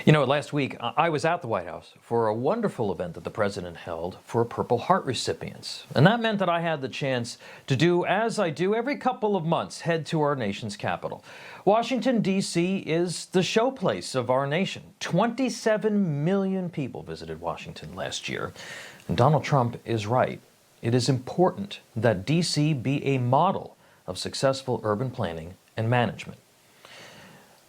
You know, last week I was at the White House for a wonderful event that the president held for Purple Heart recipients. And that meant that I had the chance to do as I do every couple of months, head to our nation's capital. Washington, D.C. is the showplace of our nation. 27 million people visited Washington last year. And Donald Trump is right. It is important that D.C. be a model of successful urban planning and management.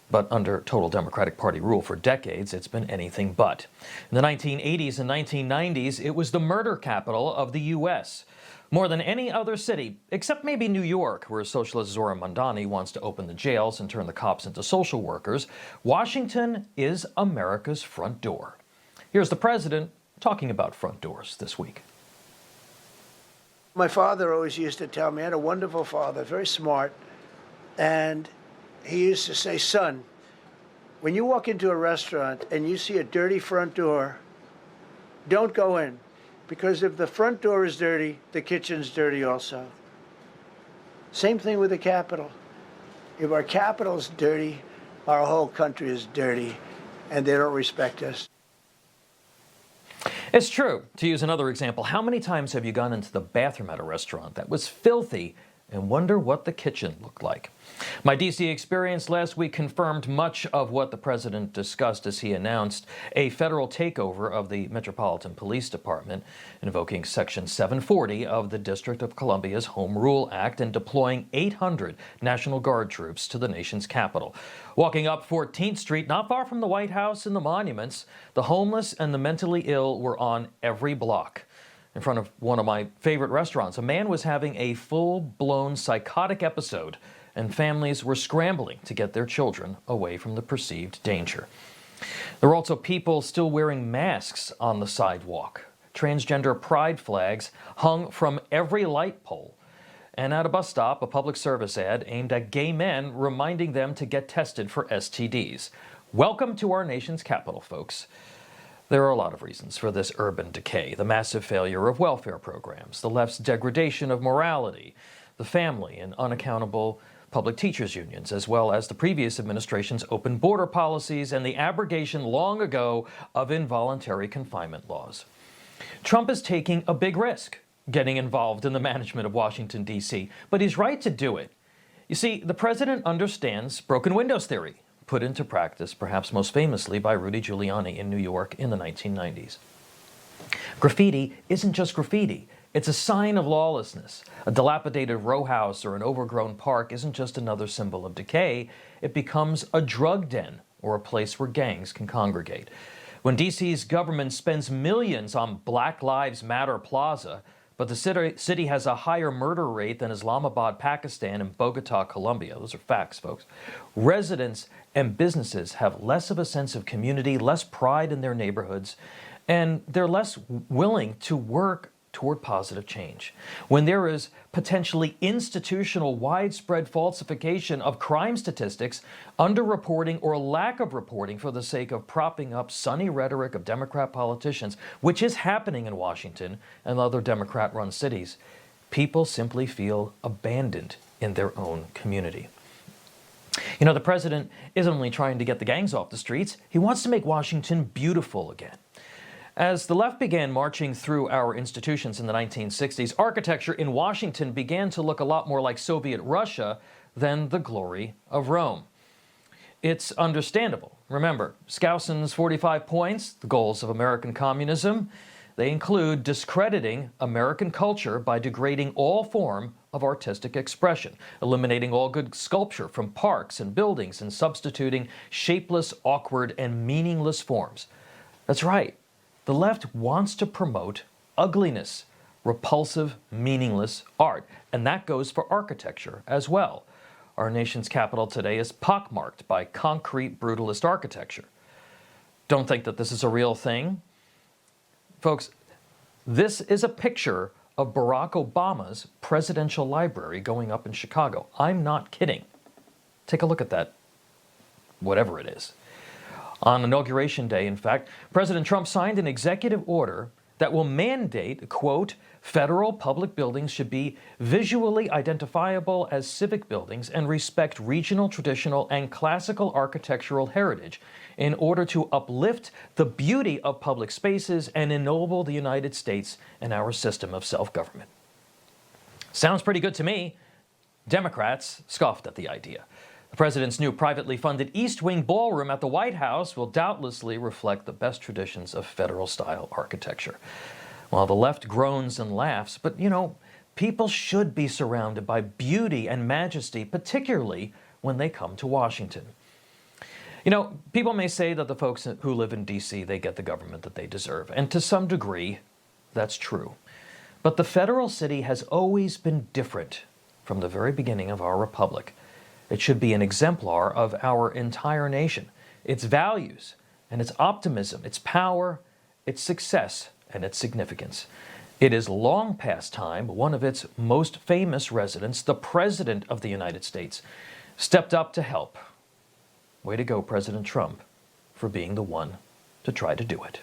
But under total Democratic Party rule for decades, it's been anything but. In the 1980s and 1990s, it was the murder capital of the U.S. More than any other city, except maybe New York, where socialist Zora Mandani wants to open the jails and turn the cops into social workers, Washington is America's front door. Here's the president talking about front doors this week. My father always used to tell me, I had a wonderful father, very smart, and he used to say, son, when you walk into a restaurant and you see a dirty front door, don't go in. Because if the front door is dirty, the kitchen's dirty also. Same thing with the Capitol. If our Capitol's dirty, our whole country is dirty, and they don't respect us. It's true. To use another example, how many times have you gone into the bathroom at a restaurant that was filthy and wonder what the kitchen looked like? My D.C. experience last week confirmed much of what the president discussed as he announced a federal takeover of the Metropolitan Police Department, invoking Section 740 of the District of Columbia's Home Rule Act and deploying 800 National Guard troops to the nation's capital. Walking up 14th Street, not far from the White House and the monuments, the homeless and the mentally ill were on every block. In front of one of my favorite restaurants, a man was having a full-blown psychotic episode, and families were scrambling to get their children away from the perceived danger. There were also people still wearing masks on the sidewalk. Transgender pride flags hung from every light pole. And at a bus stop, a public service ad aimed at gay men reminding them to get tested for STDs. Welcome to our nation's capital, folks. There are a lot of reasons for this urban decay: the massive failure of welfare programs, the left's degradation of morality, the family and unaccountable public teachers unions, as well as the previous administration's open border policies and the abrogation long ago of involuntary confinement laws. Trump is taking a big risk getting involved in the management of Washington, D.C., but he's right to do it. You see, the president understands broken windows theory, put into practice perhaps most famously by Rudy Giuliani in New York in the 1990s. Graffiti isn't just graffiti. It's a sign of lawlessness. A dilapidated row house or an overgrown park isn't just another symbol of decay. It becomes a drug den or a place where gangs can congregate. When D.C.'s government spends millions on Black Lives Matter Plaza, but the city has a higher murder rate than Islamabad, Pakistan, and Bogota, Colombia. Those are facts, folks. Residents and businesses have less of a sense of community, less pride in their neighborhoods, and they're less willing to work toward positive change. When there is potentially institutional widespread falsification of crime statistics, underreporting or lack of reporting for the sake of propping up sunny rhetoric of Democrat politicians, which is happening in Washington and other Democrat-run cities, people simply feel abandoned in their own community. You know, the president isn't only trying to get the gangs off the streets, he wants to make Washington beautiful again. As the left began marching through our institutions in the 1960s, architecture in Washington began to look a lot more like Soviet Russia than the glory of Rome. It's understandable. Remember, Skousen's 45 points, the goals of American communism, they include discrediting American culture by degrading all form of artistic expression, eliminating all good sculpture from parks and buildings, and substituting shapeless, awkward, and meaningless forms. That's right. The left wants to promote ugliness, repulsive, meaningless art, and that goes for architecture as well. Our nation's capital today is pockmarked by concrete, brutalist architecture. Don't think that this is a real thing. Folks, this is a picture of Barack Obama's presidential library going up in Chicago. I'm not kidding. Take a look at that, whatever it is. On Inauguration Day, in fact, President Trump signed an executive order that will mandate, quote, federal public buildings should be visually identifiable as civic buildings and respect regional, traditional, and classical architectural heritage in order to uplift the beauty of public spaces and ennoble the United States and our system of self-government. Sounds pretty good to me. Democrats scoffed at the idea. The president's new privately funded East Wing ballroom at the White House will doubtlessly reflect the best traditions of federal-style architecture. While the left groans and laughs, but people should be surrounded by beauty and majesty, particularly when they come to Washington. People may say that the folks who live in D.C., they get the government that they deserve, and to some degree, that's true. But the federal city has always been different from the very beginning of our republic. It should be an exemplar of our entire nation, its values and its optimism, its power, its success, and its significance. It is long past time one of its most famous residents, the President of the United States, stepped up to help. Way to go, President Trump, for being the one to try to do it.